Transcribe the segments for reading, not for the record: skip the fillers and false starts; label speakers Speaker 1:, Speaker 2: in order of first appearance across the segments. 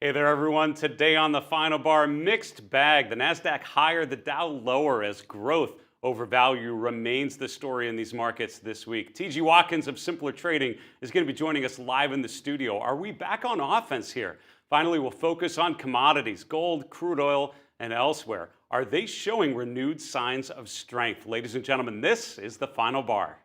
Speaker 1: Hey there, everyone. Today on the final bar, mixed bag. The NASDAQ higher, the Dow lower as growth over value remains the story in these markets this week. TG Watkins of Simpler Trading is going to be joining us live in the studio. Are we back on offense here? Finally, we'll focus on commodities, gold, crude oil, and elsewhere. Are they showing renewed signs of strength? Ladies and gentlemen, this is the final bar.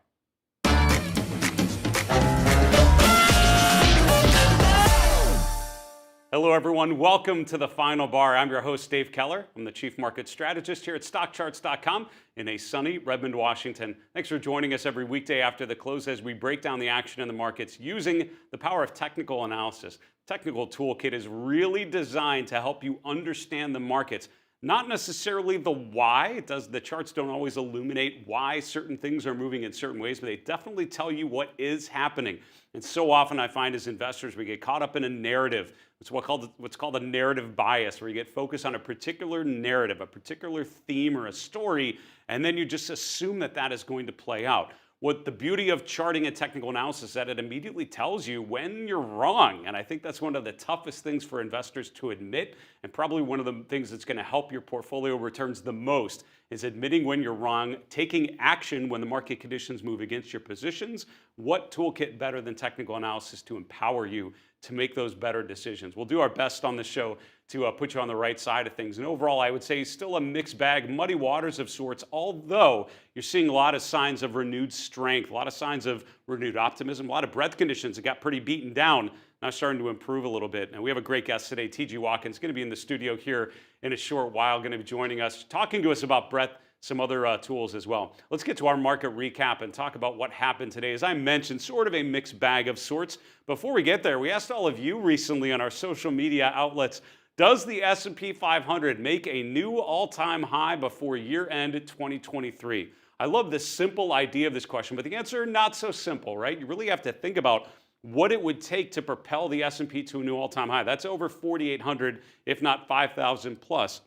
Speaker 1: Hello, everyone. Welcome to the final bar. I'm your host, Dave Keller. I'm the Chief Market Strategist here at StockCharts.com in a sunny Redmond, Washington. Thanks for joining us every weekday after the close as we break down the action in the markets using the power of technical analysis. Technical Toolkit is really designed to help you understand the markets. Not necessarily the why. The charts don't always illuminate why certain things are moving in certain ways, but they definitely tell you what is happening. And so often I find as investors, we get caught up in a narrative. It's what's called a narrative bias, where you get focused on a particular narrative, a particular theme or a story, and then you just assume that that is going to play out. What the beauty of charting and technical analysis is that it immediately tells you when you're wrong. And I think that's one of the toughest things for investors to admit, and probably one of the things that's going to help your portfolio returns the most is admitting when you're wrong, taking action when the market conditions move against your positions. What toolkit better than technical analysis to empower you to make those better decisions? We'll do our best on the show to put you on the right side of things. And overall, I would say still a mixed bag, muddy waters of sorts, although you're seeing a lot of signs of renewed strength, a lot of signs of renewed optimism, a lot of breadth conditions that got pretty beaten down, now starting to improve a little bit. And we have a great guest today, TG Watkins, going to be in the studio here in a short while, going to be joining us, talking to us about breadth, some other tools as well. Let's get to our market recap and talk about what happened today. As I mentioned, sort of a mixed bag of sorts. Before we get there, we asked all of you recently on our social media outlets, does the S&P 500 make a new all-time high before year-end 2023? I love the simple idea of this question, but the answer, not so simple, right? You really have to think about what it would take to propel the S&P to a new all-time high. That's over 4,800, if not 5,000 plus.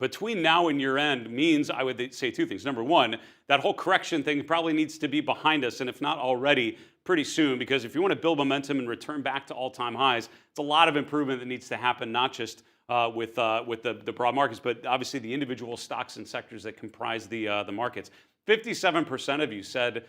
Speaker 1: Between now and year end means, I would say two things. Number one, that whole correction thing probably needs to be behind us, and if not already, pretty soon, because if you want to build momentum and return back to all-time highs, it's a lot of improvement that needs to happen, not just with the broad markets, but obviously the individual stocks and sectors that comprise the markets. 57% of you said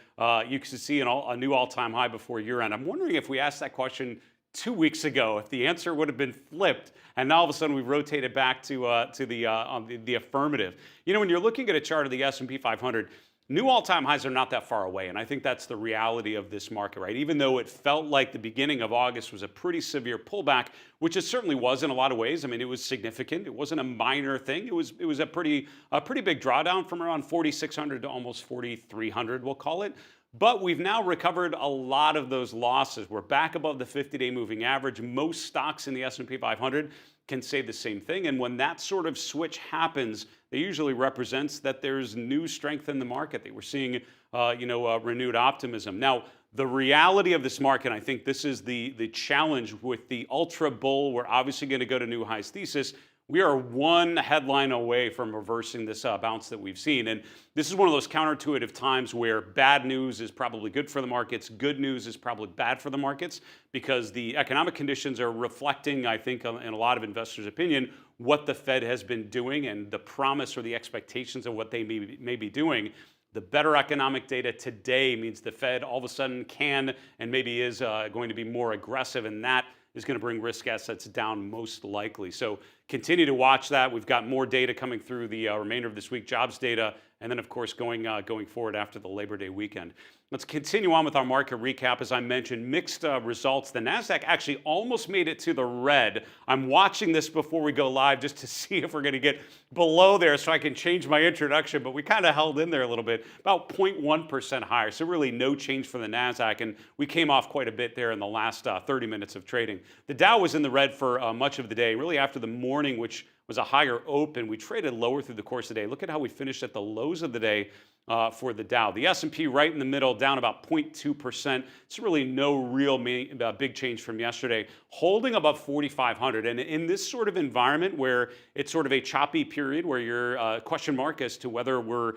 Speaker 1: you could see a new all-time high before year-end. I'm wondering if we asked that question 2 weeks ago, if the answer would have been flipped, and now all of a sudden we've rotated back to the affirmative. You know, when you're looking at a chart of the S&P 500, new all-time highs are not that far away, and I think that's the reality of this market, right? Even though it felt like the beginning of August was a pretty severe pullback, which it certainly was in a lot of ways. I mean, it was significant. It wasn't a minor thing. It was a pretty big drawdown from around 4,600 to almost 4,300, we'll call it. But we've now recovered a lot of those losses. We're back above the 50-day moving average. Most stocks in the S&P 500 can say the same thing. And when that sort of switch happens, it usually represents that there's new strength in the market, that we're seeing renewed optimism. Now, the reality of this market, I think this is the challenge with the ultra bull. We're obviously going to go to new highs thesis. We are one headline away from reversing this bounce that we've seen. And this is one of those counterintuitive times where bad news is probably good for the markets, good news is probably bad for the markets, because the economic conditions are reflecting, I think, in a lot of investors' opinion, what the Fed has been doing and the promise or the expectations of what they may be doing. The better economic data today means the Fed all of a sudden can and maybe is going to be more aggressive, and that is going to bring risk assets down most likely. So continue to watch that. We've got more data coming through the remainder of this week, jobs data, and then, of course, going forward after the Labor Day weekend. Let's continue on with our market recap. As I mentioned, mixed results. The NASDAQ actually almost made it to the red. I'm watching this before we go live just to see if we're going to get below there so I can change my introduction, but we kind of held in there a little bit, about 0.1% higher, so really no change for the NASDAQ, and we came off quite a bit there in the last 30 minutes of trading. The Dow was in the red for much of the day, really after the morning, which was a higher open. We traded lower through the course of the day. Look at how we finished at the lows of the day. for the Dow. The S&P right in the middle, down about 0.2%. It's really no real big change from yesterday, holding above 4,500. And in this sort of environment where it's sort of a choppy period where you're question mark as to whether we're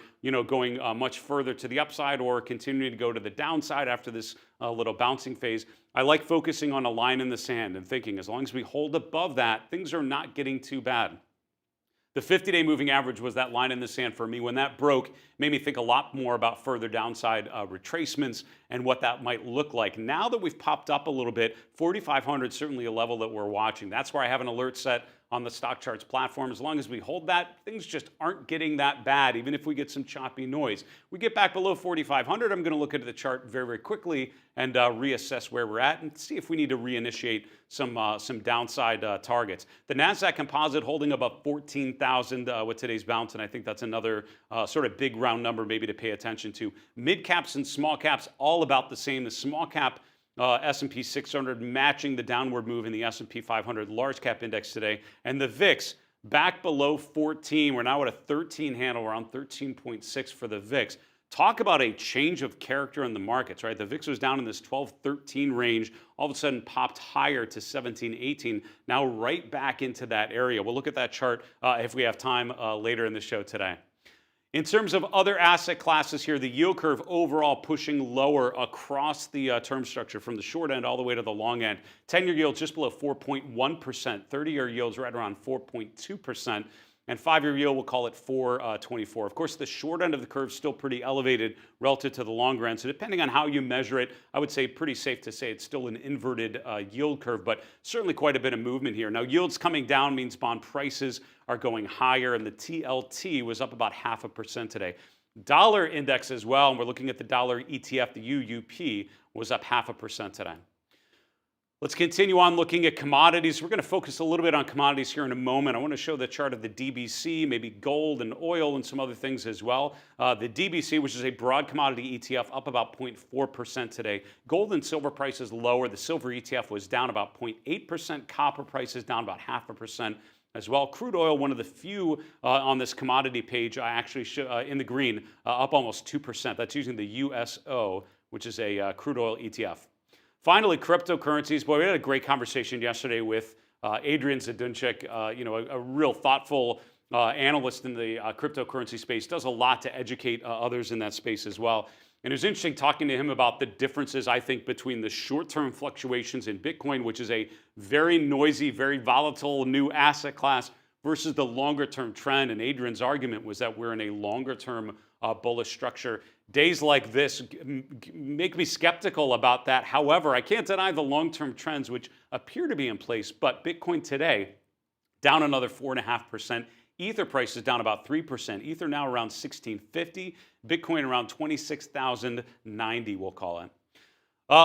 Speaker 1: going much further to the upside or continuing to go to the downside after this little bouncing phase, I like focusing on a line in the sand and thinking as long as we hold above that, things are not getting too bad. The 50-day moving average was that line in the sand for me. When that broke, it made me think a lot more about further downside retracements and what that might look like. Now that we've popped up a little bit, 4,500 is certainly a level that we're watching. That's where I have an alert set on the Stock Charts platform. As long as we hold that, things just aren't getting that bad, even if we get some choppy noise. We get back below 4,500, I'm going to look at the chart very, very quickly and reassess where we're at and see if we need to reinitiate some downside targets. The NASDAQ composite holding above 14,000 with today's bounce, and I think that's another sort of big round number maybe to pay attention to. Mid caps and small caps all about the same. The small cap S&P 600 matching the downward move in the S&P 500 large cap index today, and the VIX back below 14. We're now at a 13 handle, around 13.6 for the VIX. Talk about a change of character in the markets, right? The VIX was down in this 12-13 range, all of a sudden popped higher to 17-18, now right back into that area. We'll look at that chart if we have time later in the show today. In terms of other asset classes here, the yield curve overall pushing lower across the term structure from the short end all the way to the long end. 10-year yields just below 4.1%, 30-year yields right around 4.2%, and 5-year yield, we'll call it 4.24. Of course, the short end of the curve is still pretty elevated relative to the longer end, so depending on how you measure it, I would say pretty safe to say it's still an inverted yield curve, but certainly quite a bit of movement here. Now, yields coming down means bond prices are going higher, and the TLT was up about 0.5% today. Dollar index as well, and we're looking at the dollar ETF, the UUP, was up 0.5% today. Let's continue on looking at commodities. We're going to focus a little bit on commodities here in a moment. I want to show the chart of the DBC, maybe gold and oil and some other things as well. The DBC, which is a broad commodity ETF, up about 0.4% today. Gold and silver prices lower. The silver ETF was down about 0.8%. Copper prices down about 0.5%. As well. Crude oil, one of the few on this commodity page, actually in the green, up almost 2%. That's using the USO, which is a crude oil ETF. Finally, cryptocurrencies. Boy, we had a great conversation yesterday with Adrian Zadunchik, a real thoughtful analyst in the cryptocurrency space, does a lot to educate others in that space as well. And it was interesting talking to him about the differences, I think, between the short-term fluctuations in Bitcoin, which is a very noisy, very volatile new asset class, versus the longer-term trend. And Adrian's argument was that we're in a longer-term bullish structure. Days like this make me skeptical about that. However, I can't deny the long-term trends, which appear to be in place. But Bitcoin today, down another 4.5%. Ether prices down about 3%. Ether now around 1650. Bitcoin around 26,090, we'll call it.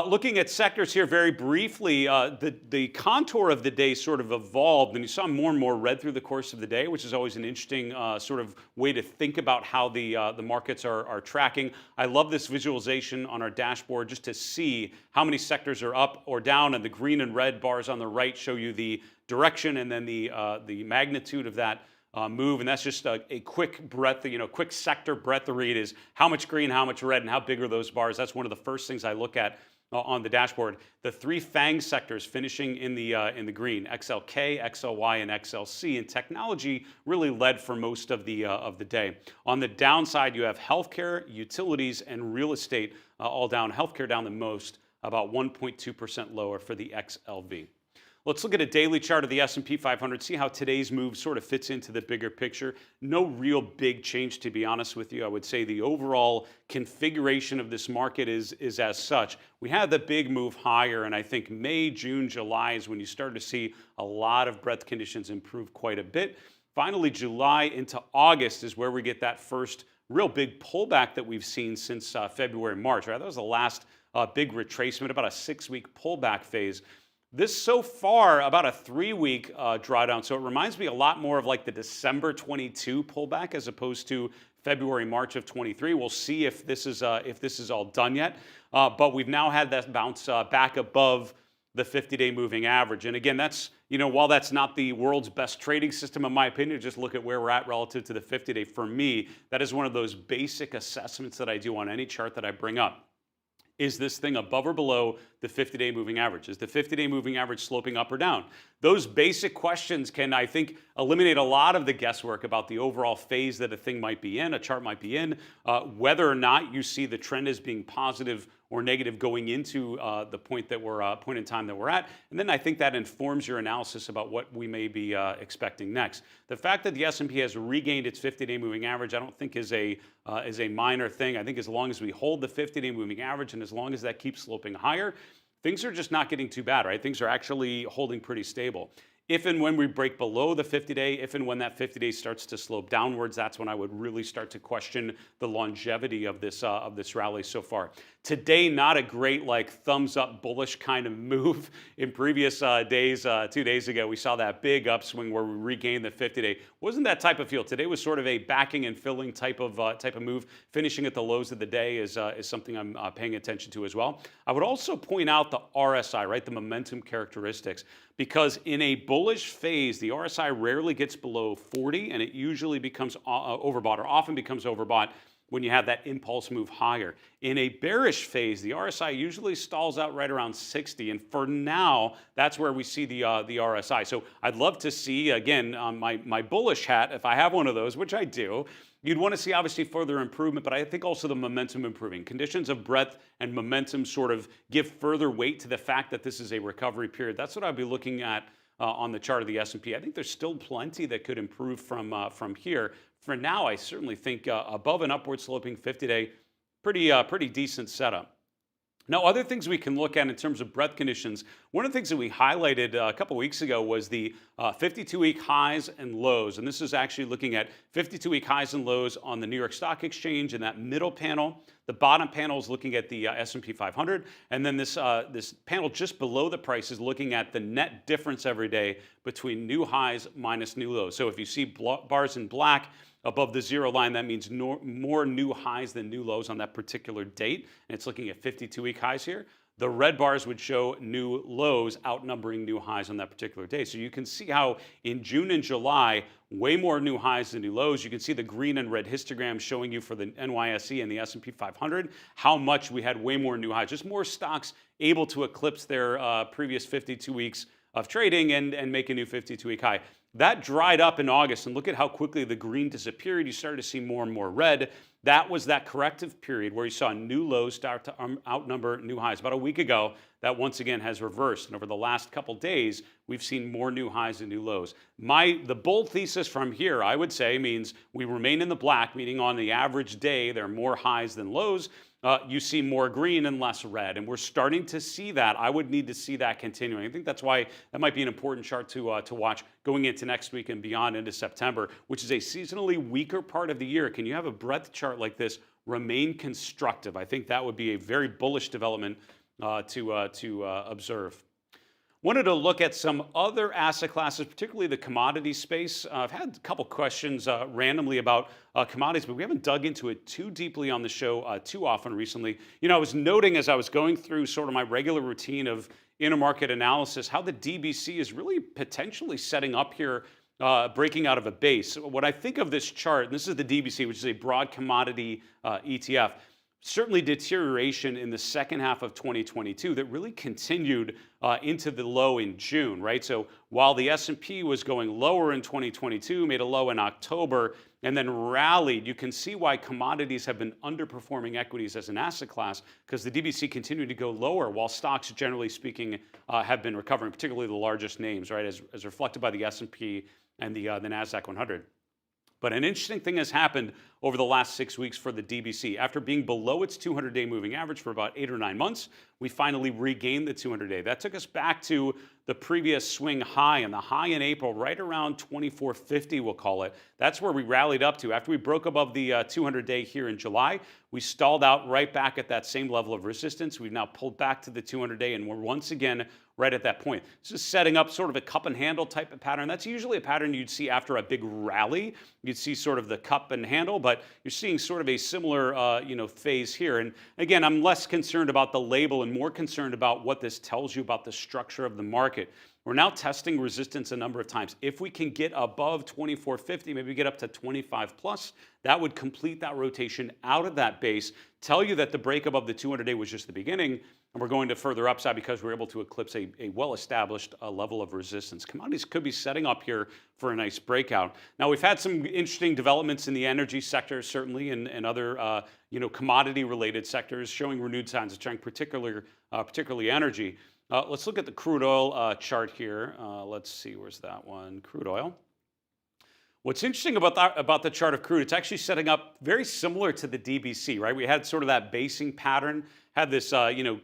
Speaker 1: Looking at sectors here very briefly, the contour of the day sort of evolved, and you saw more and more red through the course of the day, which is always an interesting sort of way to think about how the markets are tracking. I love this visualization on our dashboard just to see how many sectors are up or down, and the green and red bars on the right show you the direction and then the magnitude of that move, and that's just a quick breadth, quick sector breadth read is how much green, how much red, and how big are those bars. That's one of the first things I look at on the dashboard. The three FANG sectors finishing in the green: XLK, XLY, and XLC. And technology really led for most of the day. On the downside, you have healthcare, utilities, and real estate all down. Healthcare down the most, about 1.2% lower for the XLV. Let's look at a daily chart of the S&P 500, see how today's move sort of fits into the bigger picture. No real big change, to be honest with you. I would say the overall configuration of this market is as such. We had the big move higher, and I think May, June, July is when you start to see a lot of breadth conditions improve quite a bit. Finally, July into August is where we get that first real big pullback that we've seen since February, March, right? That was the last big retracement, about a 6-week pullback phase. This so far about a 3-week drawdown, so it reminds me a lot more of like the December 22 pullback as opposed to February, March of 23. We'll see if this is all done yet, but we've now had that bounce back above the 50-day moving average, and again, that's While that's not the world's best trading system, in my opinion, just look at where we're at relative to the 50-day. For me, that is one of those basic assessments that I do on any chart that I bring up. Is this thing above or below the 50-day moving average? Is the 50-day moving average sloping up or down? Those basic questions can, I think, eliminate a lot of the guesswork about the overall phase that a thing might be in, a chart might be in, whether or not you see the trend as being positive or negative going into the point in time that we're at. And then I think that informs your analysis about what we may be expecting next. The fact that the S&P has regained its 50-day moving average, I don't think is a minor thing. I think as long as we hold the 50-day moving average and as long as that keeps sloping higher, things are just not getting too bad, right? Things are actually holding pretty stable. If and when we break below the 50-day, if and when that 50-day starts to slope downwards, that's when I would really start to question the longevity of this rally so far. Today, not a great thumbs up bullish kind of move. In previous days, 2 days ago, we saw that big upswing where we regained the 50-day. Wasn't that type of feel. Today was sort of a backing and filling type of move. Finishing at the lows of the day is something I'm paying attention to as well. I would also point out the RSI, right, the momentum characteristics, because in a bullish phase, the RSI rarely gets below 40, and it usually becomes overbought, or often becomes overbought when you have that impulse move higher. In a bearish phase, the RSI usually stalls out right around 60, and for now, that's where we see the RSI. So I'd love to see, again, my bullish hat, if I have one of those, which I do, you'd want to see obviously further improvement, but I think also the momentum improving. Conditions of breadth and momentum sort of give further weight to the fact that this is a recovery period. That's what I'd be looking at on the chart of the S&P. I think there's still plenty that could improve from here. For now, I certainly think above an upward sloping 50-day, pretty decent setup. Now, other things we can look at in terms of breadth conditions, one of the things that we highlighted a couple weeks ago was the 52-week highs and lows. And this is actually looking at 52-week highs and lows on the New York Stock Exchange in that middle panel. The bottom panel is looking at the S&P 500. And then this panel just below the price is looking at the net difference every day between new highs minus new lows. So if you see bars in black above the zero line, that means more new highs than new lows on that particular date. And it's looking at 52-week highs here. The red bars would show new lows outnumbering new highs on that particular day. So you can see how in June and July, way more new highs than new lows. You can see the green and red histograms showing you for the NYSE and the S&P 500, how much we had way more new highs. Just more stocks able to eclipse their previous 52 weeks of trading and make a new 52-week high. That dried up in August, and look at how quickly the green disappeared. You started to see more and more red. That was that corrective period where you saw new lows start to outnumber new highs. About a week ago, that once again has reversed. And over the last couple days, we've seen more new highs and new lows. The bold thesis from here, I would say, means we remain in the black, meaning on the average day, there are more highs than lows. You see more green and less red, and we're starting to see that. I would need to see that continuing. I think that's why that might be an important chart to watch going into next week and beyond into September, which is a seasonally weaker part of the year. Can you have a breadth chart like this remain constructive? I think that would be a very bullish development to observe. Wanted to look at some other asset classes, particularly the commodity space. I've had a couple questions randomly about commodities, but we haven't dug into it too deeply on the show too often recently. I was noting as I was going through sort of my regular routine of intermarket analysis, how the DBC is really potentially setting up here, breaking out of a base. When I think of this chart, and this is the DBC, which is a broad commodity ETF, certainly deterioration in the second half of 2022 that really continued into the low in June, right? So while the S&P was going lower in 2022, made a low in October, and then rallied, you can see why commodities have been underperforming equities as an asset class, because the DBC continued to go lower while stocks, generally speaking, have been recovering, particularly the largest names, right, as reflected by the S&P and the NASDAQ 100. But an interesting thing has happened over the last 6 weeks for the DBC. After being below its 200-day moving average for about 8 or 9 months, we finally regained the 200-day. That took us back to the previous swing high, and the high in April, right around 2450, we'll call it. That's where we rallied up to. After we broke above the 200-day here in July, we stalled out right back at that same level of resistance. We've now pulled back to the 200-day, and we're once again right at that point. This is setting up sort of a cup and handle type of pattern. That's usually a pattern you'd see after a big rally. You'd see sort of the cup and handle, but you're seeing sort of a similar phase here. And again, I'm less concerned about the label and more concerned about what this tells you about the structure of the market. We're now testing resistance a number of times. If we can get above 2450, maybe get up to 25 plus, that would complete that rotation out of that base, tell you that the break above the 200-day was just the beginning, and we're going to further upside because we're able to eclipse a well-established level of resistance. Commodities could be setting up here for a nice breakout. Now, we've had some interesting developments in the energy sector, certainly, and other commodity-related sectors showing renewed signs of strength, particularly energy. Let's look at the crude oil chart here. Let's see, where's that one? Crude oil. What's interesting about the chart of crude, it's actually setting up very similar to the DBC, right? We had sort of that basing pattern, had this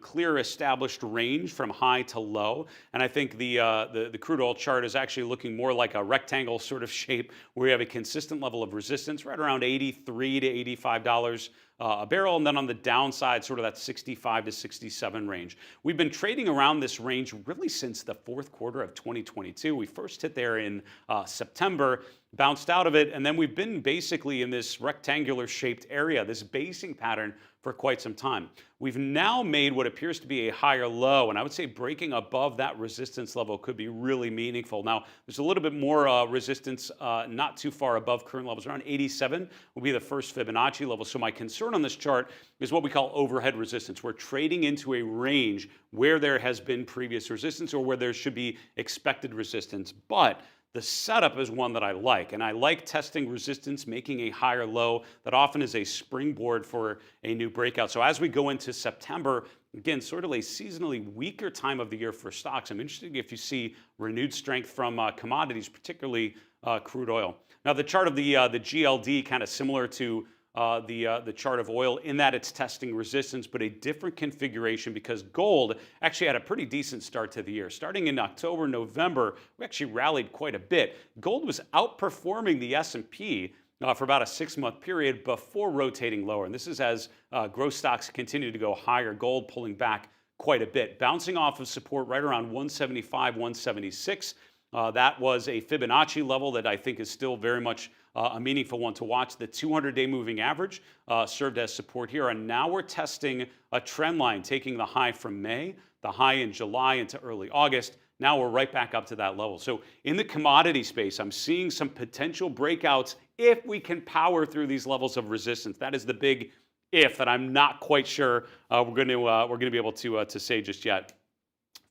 Speaker 1: clear established range from high to low, and I think the crude oil chart is actually looking more like a rectangle sort of shape where we have a consistent level of resistance right around $83 to $85 a barrel, and then on the downside, sort of that 65 to 67 range. We've been trading around this range really since the fourth quarter of 2022. We first hit there in September, bounced out of it, and then we've been basically in this rectangular shaped area, this basing pattern, for quite some time. We've now made what appears to be a higher low, and I would say breaking above that resistance level could be really meaningful. Now, there's a little bit more resistance not too far above current levels. Around 87 will be the first Fibonacci level. So my concern on this chart is what we call overhead resistance. We're trading into a range where there has been previous resistance or where there should be expected resistance. But the setup is one that I like, and I like testing resistance, making a higher low. That often is a springboard for a new breakout. So as we go into September, again, sort of a seasonally weaker time of the year for stocks, I'm interested if you see renewed strength from commodities, particularly crude oil. Now, the chart of the GLD, kind of similar to the chart of oil in that it's testing resistance, but a different configuration because gold actually had a pretty decent start to the year. Starting in October, November, we actually rallied quite a bit. Gold was outperforming the S&P for about a 6-month period before rotating lower. And this is as growth stocks continue to go higher, gold pulling back quite a bit, bouncing off of support right around 175, 176. That was a Fibonacci level that I think is still very much a meaningful one to watch. The 200-day moving average served as support here, and now we're testing a trend line, taking the high from May, the high in July into early August. Now we're right back up to that level. So in the commodity space, I'm seeing some potential breakouts if we can power through these levels of resistance. That is the big if that I'm not quite sure we're going to be able to say just yet.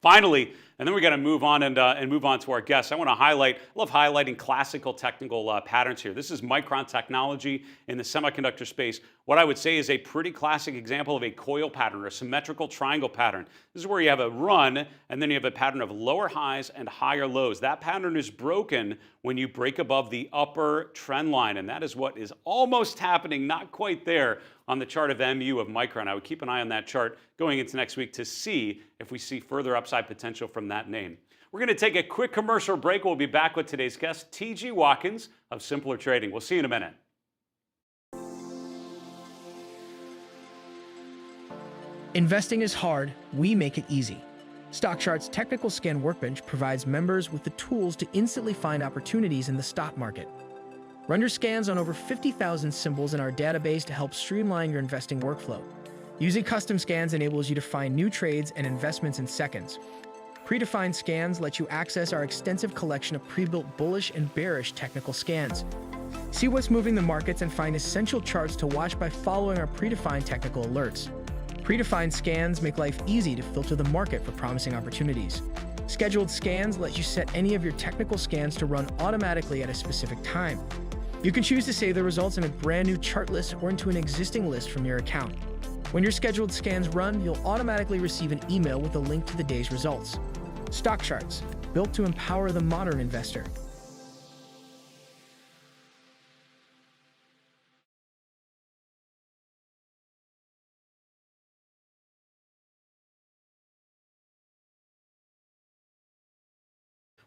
Speaker 1: Finally, and then we got to move on and move on to our guests. I want to highlight, I love highlighting classical technical patterns here. This is Micron technology in the semiconductor space. What I would say is a pretty classic example of a coil pattern or a symmetrical triangle pattern. This is where you have a run and then you have a pattern of lower highs and higher lows. That pattern is broken when you break above the upper trend line, and that is what is almost happening, not quite there, on the chart of MU of Micron. I would keep an eye on that chart going into next week to see if we see further upside potential from that name. We're going to take a quick commercial break. We'll be back with today's guest, T.G. Watkins of Simpler Trading. We'll see you in a minute.
Speaker 2: Investing is hard, we make it easy. StockCharts' technical scan workbench provides members with the tools to instantly find opportunities in the stock market. Run your scans on over 50,000 symbols in our database to help streamline your investing workflow. Using custom scans enables you to find new trades and investments in seconds. Predefined scans let you access our extensive collection of pre-built bullish and bearish technical scans. See what's moving the markets and find essential charts to watch by following our predefined technical alerts. Predefined scans make life easy to filter the market for promising opportunities. Scheduled scans let you set any of your technical scans to run automatically at a specific time. You can choose to save the results in a brand new chart list or into an existing list from your account. When your scheduled scans run, you'll automatically receive an email with a link to the day's results. StockCharts, built to empower the modern investor.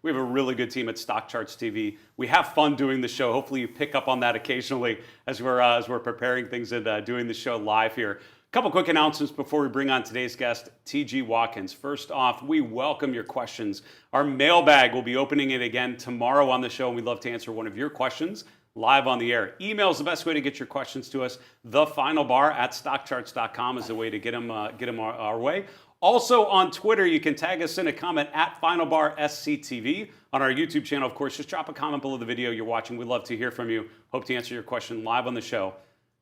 Speaker 1: We have a really good team at Stock Charts TV. We have fun doing the show. Hopefully you pick up on that occasionally as we're preparing things and doing the show live here. A couple quick announcements before we bring on today's guest, T.G. Watkins. First off, we welcome your questions. Our mailbag will be opening it again tomorrow on the show, and we'd love to answer one of your questions live on the air. Email is the best way to get your questions to us. TheFinalBar@StockCharts.com is the way to get them our way. Also on Twitter, you can tag us in a comment at FinalBarSCTV. On our YouTube channel, of course, just drop a comment below the video you're watching. We'd love to hear from you. Hope to answer your question live on the show.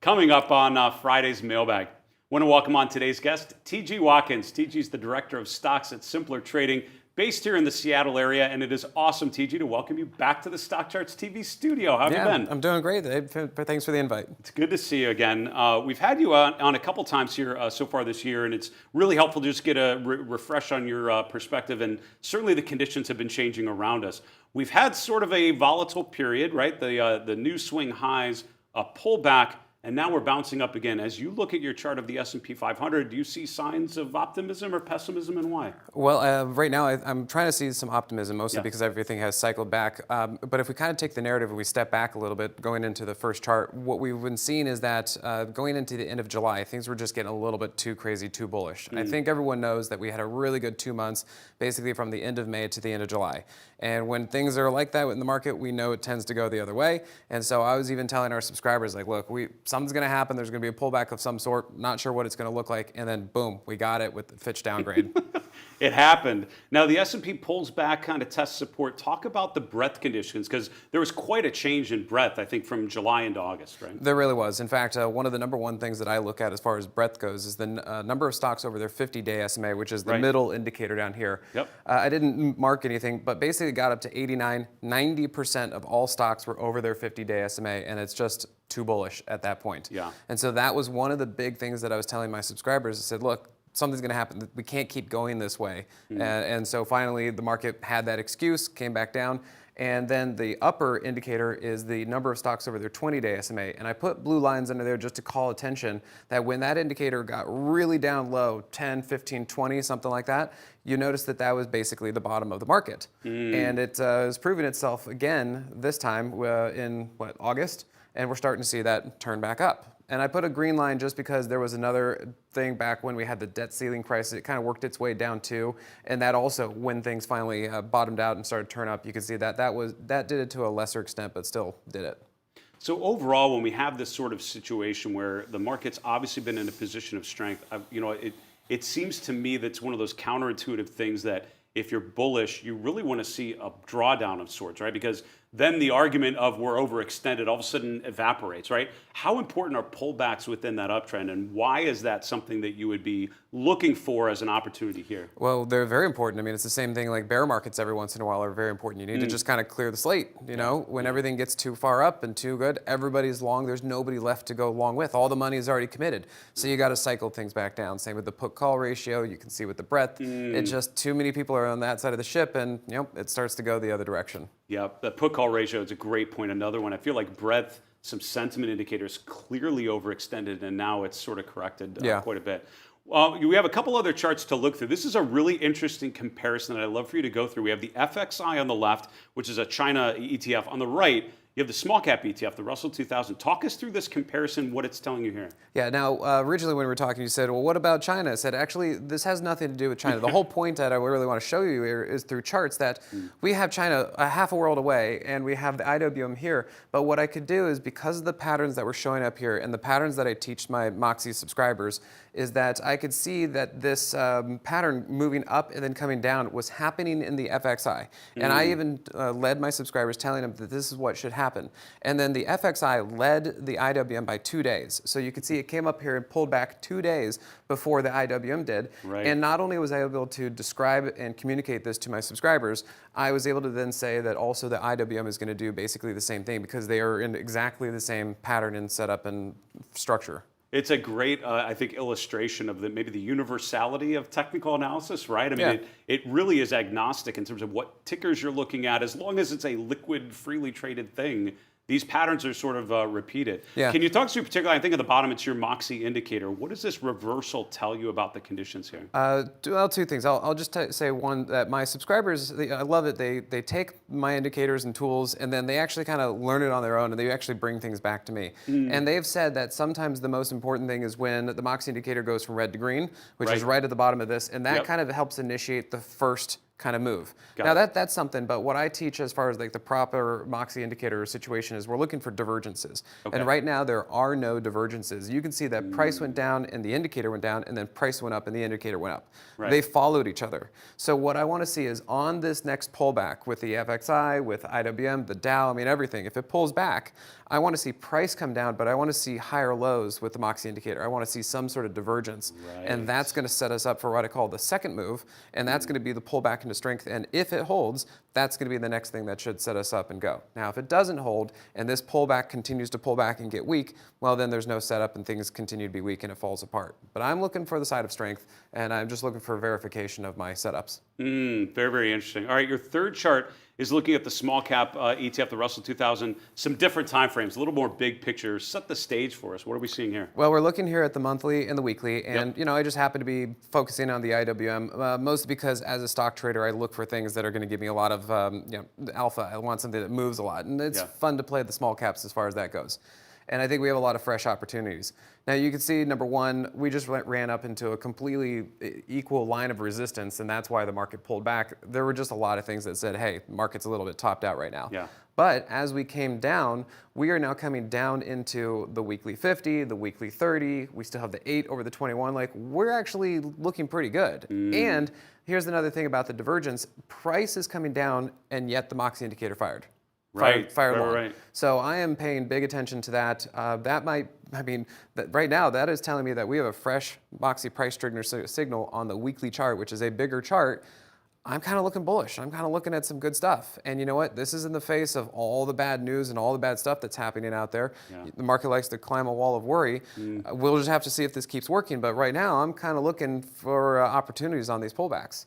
Speaker 1: Coming up on Friday's mailbag, want to welcome on today's guest, T.G. Watkins. T.G. is the director of stocks at Simpler Trading, based here in the Seattle area, and it is awesome, TG, to welcome you back to the Stock Charts TV studio. How have you been?
Speaker 3: I'm doing great. Thanks for the invite.
Speaker 1: It's good to see you again. We've had you on a couple times here so far this year, and it's really helpful to just get a refresh on your perspective, and certainly the conditions have been changing around us. We've had sort of a volatile period, right? The new swing highs, a pullback, and now we're bouncing up again. As you look at your chart of the S&P 500, do you see signs of optimism or pessimism, and why?
Speaker 3: Well, right now I'm trying to see some optimism, mostly because everything has cycled back. But if we kind of take the narrative and we step back a little bit, going into the first chart, what we've been seeing is that going into the end of July, things were just getting a little bit too crazy, too bullish. I think everyone knows that we had a really good 2 months, basically from the end of May to the end of July. And when things are like that in the market, we know it tends to go the other way. And so I was even telling our subscribers, like, look, something's going to happen. There's going to be a pullback of some sort. Not sure what it's going to look like. And then, boom, we got it with the Fitch downgrade.
Speaker 1: It happened. Now, the S&P pulls back, kind of tests support. Talk about the breadth conditions, because there was quite a change in breadth, I think, from July into August, right?
Speaker 3: There really was. In fact, one of the number one things that I look at as far as breadth goes is the number of stocks over their 50-day SMA, which is the middle indicator down here.
Speaker 1: Yep.
Speaker 3: I didn't mark anything, but basically got up to 89, 90% of all stocks were over their 50-day SMA, and it's just too bullish at that point.
Speaker 1: Yeah.
Speaker 3: And so that was one of the big things that I was telling my subscribers. I said, look, something's going to happen. We can't keep going this way. And so finally, the market had that excuse, came back down. And then the upper indicator is the number of stocks over their 20-day SMA. And I put blue lines under there just to call attention that when that indicator got really down low, 10, 15, 20, something like that, you notice that that was basically the bottom of the market. And it has proven itself again this time in, August? And we're starting to see that turn back up. And I put a green line just because there was another thing back when we had the debt ceiling crisis. It kind of worked its way down too. And that also, when things finally bottomed out and started to turn up, you can see that that did it to a lesser extent, but still did it.
Speaker 1: So overall, when we have this sort of situation where the market's obviously been in a position of strength, it seems to me that's one of those counterintuitive things that if you're bullish, you really want to see a drawdown of sorts, right? Because then the argument of we're overextended all of a sudden evaporates, right? How important are pullbacks within that uptrend, and why is that something that you would be looking for as an opportunity here?
Speaker 3: Well, they're very important. I mean, it's the same thing like bear markets every once in a while are very important. You need to just kind of clear the slate, you know? When everything gets too far up and too good, everybody's long, there's nobody left to go long with. All the money is already committed. So you got to cycle things back down. Same with the put-call ratio. You can see with the breadth. It's just too many people are on that side of the ship, and it starts to go the other direction.
Speaker 1: Yeah, the put-call ratio is a great point. Another one, I feel like breadth, some sentiment indicators clearly overextended, and now it's sort of corrected quite a bit. We have a couple other charts to look through. This is a really interesting comparison that I'd love for you to go through. We have the FXI on the left, which is a China ETF. On the right, you have the small cap ETF, the Russell 2000. Talk us through this comparison, what it's telling you here.
Speaker 3: Yeah, now, originally when we were talking, you said, well, what about China? I said, actually, this has nothing to do with China. The whole point that I really want to show you here is through charts that we have China a half a world away, and we have the IWM here. But what I could do is, because of the patterns that were showing up here and the patterns that I teach my Moxie subscribers, is that I could see that this pattern moving up and then coming down was happening in the FXI. And I even led my subscribers telling them that this is what should happen. And then the FXI led the IWM by 2 days. So you could see it came up here and pulled back 2 days before the IWM did.
Speaker 1: Right.
Speaker 3: And not only was I able to describe and communicate this to my subscribers, I was able to then say that also the IWM is going to do basically the same thing because they are in exactly the same pattern and setup and structure.
Speaker 1: It's a great, I think, illustration of maybe the universality of technical analysis, right? I mean, it really is agnostic in terms of what tickers you're looking at. As long as it's a liquid, freely traded thing, these patterns are sort of repeated.
Speaker 3: Yeah.
Speaker 1: Can you talk to particularly, I think at the bottom, it's your Moxie indicator. What does this reversal tell you about the conditions here?
Speaker 3: Well, two things. I'll just say one, that my subscribers, I love it. They take my indicators and tools, and then they actually kind of learn it on their own, and they actually bring things back to me. And they've said that sometimes the most important thing is when the Moxie indicator goes from red to green, which is right at the bottom of this, and that kind of helps initiate the first kind of move.
Speaker 1: Got
Speaker 3: Now
Speaker 1: it.
Speaker 3: that's something, but what I teach as far as like the proper Moxie indicator situation is we're looking for divergences.
Speaker 1: Okay.
Speaker 3: And right now there are no divergences. You can see that price went down and the indicator went down, and then price went up and the indicator went up.
Speaker 1: Right.
Speaker 3: They followed each other. So what I want to see is on this next pullback with the FXI, with IWM, the Dow, I mean everything, if it pulls back, I want to see price come down, but I want to see higher lows with the Moxie indicator. I want to see some sort of divergence.
Speaker 1: Right.
Speaker 3: And that's going to set us up for what I call the second move, and that's going to be the pullback into strength. And if it holds, that's going to be the next thing that should set us up and go. Now, if it doesn't hold and this pullback continues to pull back and get weak, well, then there's no setup and things continue to be weak and it falls apart. But I'm looking for the side of strength, and I'm just looking for verification of my setups.
Speaker 1: Very, very interesting. All right, your third chart is looking at the small cap ETF, the Russell 2000, some different time frames, a little more big picture. Set the stage for us. What are we seeing here?
Speaker 3: Well, we're looking here at the monthly and the weekly, and I just happen to be focusing on the IWM, mostly because as a stock trader, I look for things that are going to give me a lot of alpha. I want something that moves a lot, and it's fun to play the small caps as far as that goes. And I think we have a lot of fresh opportunities. Now you can see, number one, we just ran up into a completely equal line of resistance, and that's why the market pulled back. There were just a lot of things that said, hey, market's a little bit topped out right now.
Speaker 1: Yeah.
Speaker 3: But as we came down, we are now coming down into the weekly 50, the weekly 30. We still have the 8 over the 21. Like, we're actually looking pretty good. And here's another thing about the divergence. Price is coming down, and yet the Moxie indicator fired. Fired long.
Speaker 1: Right.
Speaker 3: So I am paying big attention to that. Right now, that is telling me that we have a fresh Moxie price trigger signal on the weekly chart, which is a bigger chart. I'm kind of looking bullish. I'm kind of looking at some good stuff. And you know what? This is in the face of all the bad news and all the bad stuff that's happening out there.
Speaker 1: Yeah.
Speaker 3: The market likes to climb a wall of worry. We'll just have to see if this keeps working. But right now, I'm kind of looking for opportunities on these pullbacks.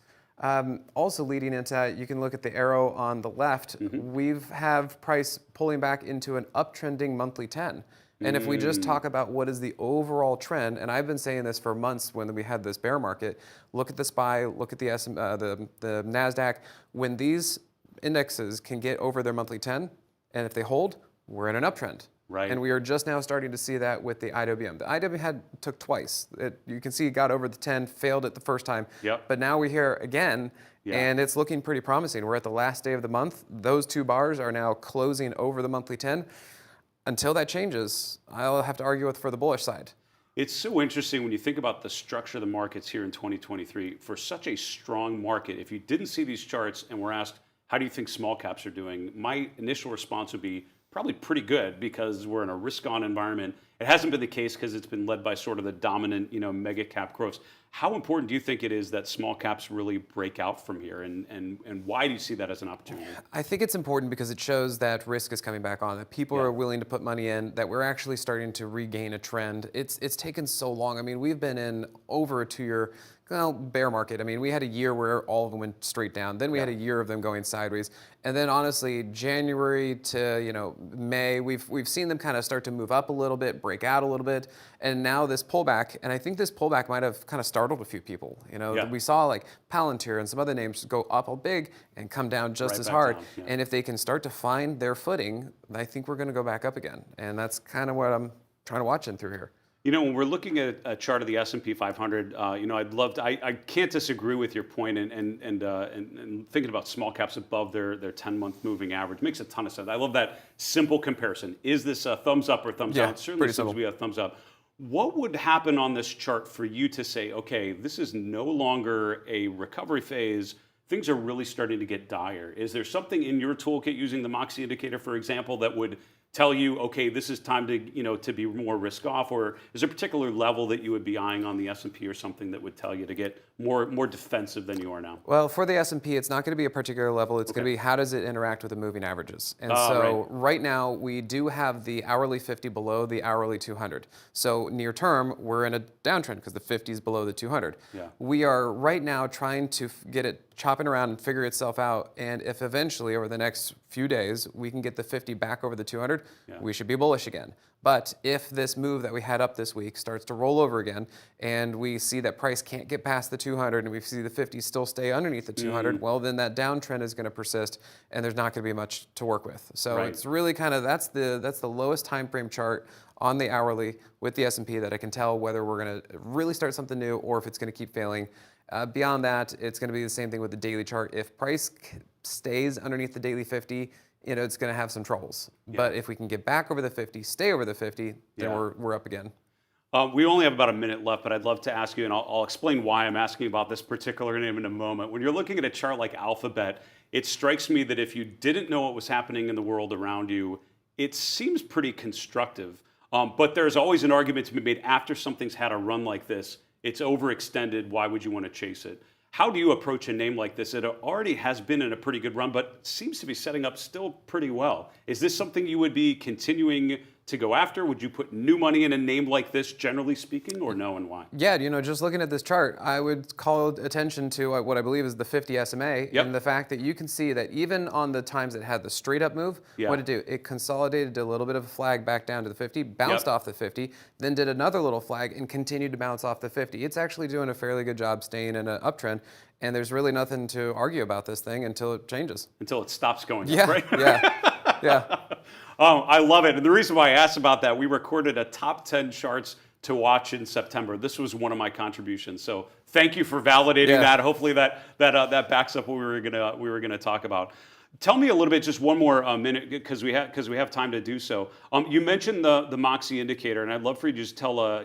Speaker 3: Also leading into that, you can look at the arrow on the left. We have price pulling back into an uptrending monthly 10. And if we just talk about what is the overall trend, and I've been saying this for months when we had this bear market, look at the SPY, look at the NASDAQ. When these indexes can get over their monthly 10, and if they hold, we're in an uptrend.
Speaker 1: Right.
Speaker 3: And we are just now starting to see that with the IWM. The IWM took twice. You can see it got over the 10, failed it the first time.
Speaker 1: Yep.
Speaker 3: But now we're here again, and it's looking pretty promising. We're at the last day of the month. Those two bars are now closing over the monthly 10. Until that changes, I'll have to argue for the bullish side.
Speaker 1: It's so interesting when you think about the structure of the markets here in 2023. For such a strong market, if you didn't see these charts and were asked, how do you think small caps are doing? My initial response would be probably pretty good, because we're in a risk-on environment. It hasn't been the case because it's been led by sort of the dominant, mega cap growths. How important do you think it is that small caps really break out from here, and why do you see that as an opportunity?
Speaker 3: I think it's important because it shows that risk is coming back on, that people are willing to put money in, that we're actually starting to regain a trend. It's taken so long. I mean, we've been in over a 2-year bear market. I mean, we had a year where all of them went straight down. Then we had a year of them going sideways. And then honestly, January to May, we've seen them kind of start to move up a little bit, break out a little bit, and now this pullback. And I think this pullback might have kind of startled a few people. We saw like Palantir and some other names go up a big and come down just as hard. And if they can start to find their footing, I think we're going to go back up again. And that's kind of what I'm trying to watch in through here.
Speaker 1: When we're looking at a chart of the S&P 500, I'd love to. I can't disagree with your point, and thinking about small caps above their 10-month moving average makes a ton of sense. I love that simple comparison. Is this a thumbs up or thumbs down? It certainly seems to be a thumbs up. What would happen on this chart for you to say, okay, this is no longer a recovery phase? Things are really starting to get dire. Is there something in your toolkit, using the Moxie indicator, for example, that would tell you, okay, this is time to be more risk off? Or is there a particular level that you would be eyeing on the S&P or something that would tell you to get more defensive than you are now?
Speaker 3: Well, for the S&P, it's not going to be a particular level. It's going to be how does it interact with the moving averages. And right now, we do have the hourly 50 below the hourly 200. So near term, we're in a downtrend because the 50 is below the 200.
Speaker 1: Yeah.
Speaker 3: We are right now trying to get it chopping around and figure itself out. And if eventually, over the next few days, we can get the 50 back over the 200, we should be bullish again. But if this move that we had up this week starts to roll over again, and we see that price can't get past the 200, and we see the 50 still stay underneath the 200, well, then that downtrend is going to persist, and there's not going to be much to work with. So it's really kind of that's the lowest time frame chart on the hourly with the S&P that I can tell whether we're going to really start something new or if it's going to keep failing. Beyond that, it's going to be the same thing with the daily chart. If price stays underneath the daily 50, it's going to have some troubles.
Speaker 1: Yeah.
Speaker 3: But if we can get back over the 50, stay over the 50, then we're up again.
Speaker 1: We only have about a minute left, but I'd love to ask you, and I'll explain why I'm asking about this particular name in a moment. When you're looking at a chart like Alphabet, it strikes me that if you didn't know what was happening in the world around you, it seems pretty constructive. But there's always an argument to be made after something's had a run like this, it's overextended, why would you want to chase it? How do you approach a name like this? It already has been in a pretty good run, but seems to be setting up still pretty well. Is this something you would be continuing to go after? Would you put new money in a name like this, generally speaking, or no, and why?
Speaker 3: Yeah, just looking at this chart, I would call attention to what I believe is the 50 SMA, and the fact that you can see that even on the times it had the straight up move, what did it do? It consolidated a little bit of a flag back down to the 50, bounced off the 50, then did another little flag and continued to bounce off the 50. It's actually doing a fairly good job staying in an uptrend, and there's really nothing to argue about this thing until it changes.
Speaker 1: Until it stops going up, right?
Speaker 3: Yeah.
Speaker 1: I love it. And the reason why I asked about that, we recorded a top 10 charts to watch in September. This was one of my contributions. So thank you for validating that. Hopefully that backs up what we were gonna talk about. Tell me a little bit, just one more minute, because we have time to do so. You mentioned the Moxie indicator, and I'd love for you to just tell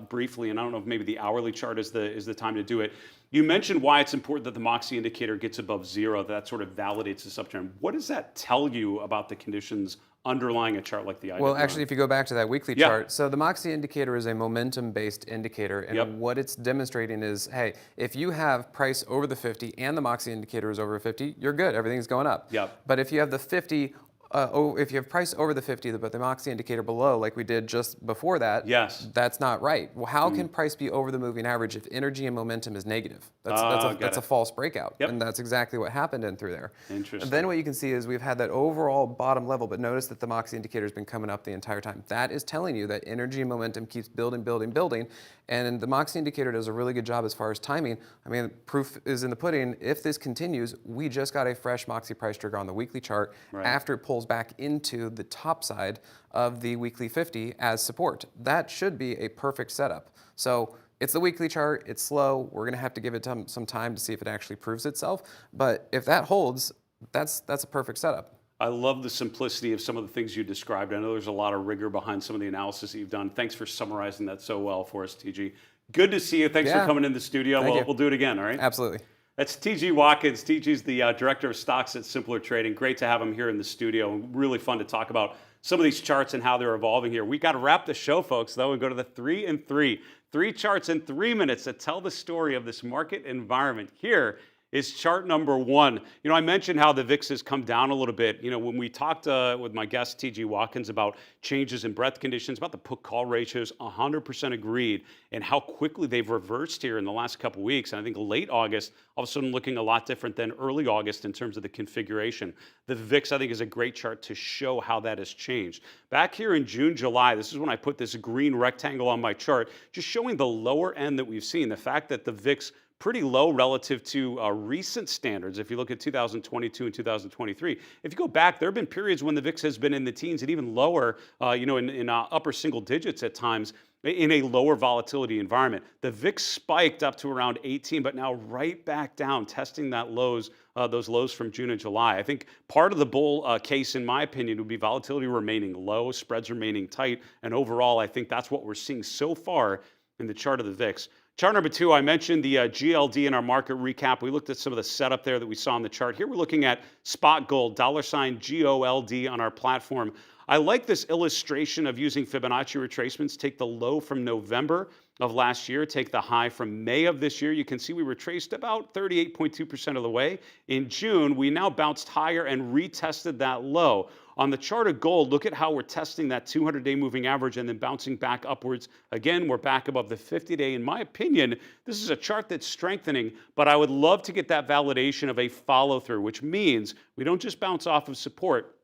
Speaker 1: briefly, and I don't know if maybe the hourly chart is the time to do it. You mentioned why it's important that the Moxie indicator gets above zero. That sort of validates this uptrend. What does that tell you about the conditions underlying a chart like the IWM?
Speaker 3: Well, actually, if you go back to that weekly chart, so the Moxie indicator is a momentum-based indicator, and what it's demonstrating is, hey, if you have price over the 50 and the Moxie indicator is over 50, you're good. Everything's going up. But if you have the 50, if you have price over the 50, but the Moxie indicator below, like we did just before that, that's not right. Well, how can price be over the moving average if energy and momentum is negative? That's a false breakout, and that's exactly what happened in through there.
Speaker 1: Interesting.
Speaker 3: And then what you can see is we've had that overall bottom level, but notice that the Moxie indicator has been coming up the entire time. That is telling you that energy and momentum keeps building, and the Moxie indicator does a really good job as far as timing. I mean, proof is in the pudding. If this continues, we just got a fresh Moxie price trigger on the weekly chart after it pulls back into the top side of the weekly 50 as support. That should be a perfect setup. So it's the weekly chart, it's slow, we're gonna have to give it some time to see if it actually proves itself, but if that holds, that's a perfect setup.
Speaker 1: I love the simplicity of some of the things you described. I know there's a lot of rigor behind some of the analysis that you've done. Thanks for summarizing that so well for us, TG. Good to see you. Thanks for coming in the studio. We'll do it again, all right?
Speaker 3: Absolutely.
Speaker 1: That's TG Watkins. TG's the Director of Stocks at Simpler Trading. Great to have him here in the studio. Really fun to talk about some of these charts and how they're evolving here. We got to wrap the show, folks, though, and go to the 3 and 3. 3 charts in 3 minutes that tell the story of this market environment. Here is chart number 1. I mentioned how the VIX has come down a little bit. When we talked with my guest, TG Watkins, about changes in breadth conditions, about the put-call ratios, 100% agreed, and how quickly they've reversed here in the last couple weeks. And I think late August, all of a sudden looking a lot different than early August in terms of the configuration. The VIX, I think, is a great chart to show how that has changed. Back here in June, July, this is when I put this green rectangle on my chart, just showing the lower end that we've seen, the fact that the VIX pretty low relative to recent standards. If you look at 2022 and 2023, if you go back, there have been periods when the VIX has been in the teens and even lower, in upper single digits at times in a lower volatility environment. The VIX spiked up to around 18, but now right back down, testing those lows from June and July. I think part of the bull case, in my opinion, would be volatility remaining low, spreads remaining tight, and overall, I think that's what we're seeing so far in the chart of the VIX. Chart number 2, I mentioned the GLD in our market recap. We looked at some of the setup there that we saw on the chart. Here we're looking at spot gold, $GOLD on our platform. I like this illustration of using Fibonacci retracements. Take the low from November of last year, take the high from May of this year. You can see we retraced about 38.2% of the way. In June, we now bounced higher and retested that low. On the chart of gold, look at how we're testing that 200-day moving average and then bouncing back upwards. Again, we're back above the 50-day. In my opinion, this is a chart that's strengthening, but I would love to get that validation of a follow-through, which means we don't just bounce off of support,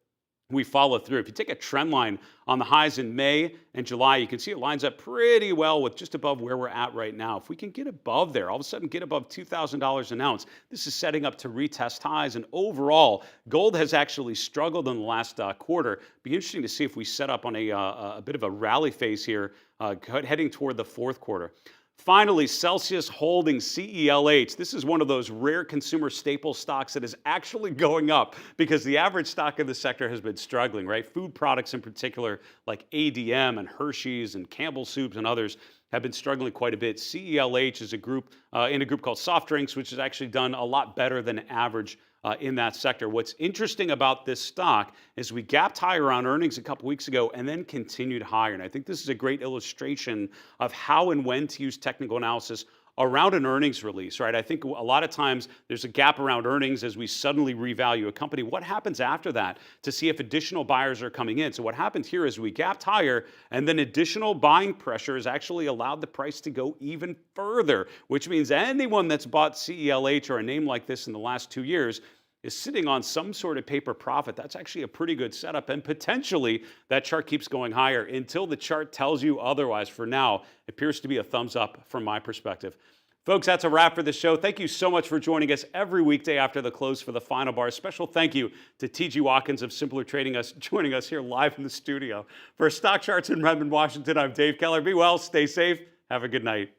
Speaker 1: we follow through. If you take a trend line on the highs in May and July, you can see it lines up pretty well with just above where we're at right now. If we can get above there, all of a sudden get above $2,000 an ounce, this is setting up to retest highs. And overall, gold has actually struggled in the last quarter. Be interesting to see if we set up on a bit of a rally phase here heading toward the fourth quarter. Finally, Celsius Holdings, CELH. This is one of those rare consumer staple stocks that is actually going up because the average stock in the sector has been struggling, right? Food products in particular, like ADM and Hershey's and Campbell Soups and others, have been struggling quite a bit. CELH is a group in a group called soft drinks, which has actually done a lot better than average in that sector. What's interesting about this stock is we gapped higher on earnings a couple weeks ago and then continued higher. And I think this is a great illustration of how and when to use technical analysis around an earnings release, right? I think a lot of times there's a gap around earnings as we suddenly revalue a company. What happens after that to see if additional buyers are coming in? So what happened here is we gapped higher and then additional buying pressure has actually allowed the price to go even further, which means anyone that's bought CELH or a name like this in the last 2 years is sitting on some sort of paper profit. That's actually a pretty good setup, and potentially that chart keeps going higher until the chart tells you otherwise. For now, it appears to be a thumbs up from my perspective. Folks, that's a wrap for the show. Thank you so much for joining us every weekday after the close for the final bar. Special thank you to T.G. Watkins of Simpler Trading joining us here live in the studio. For Stock Charts in Redmond, Washington, I'm Dave Keller. Be well, stay safe, have a good night.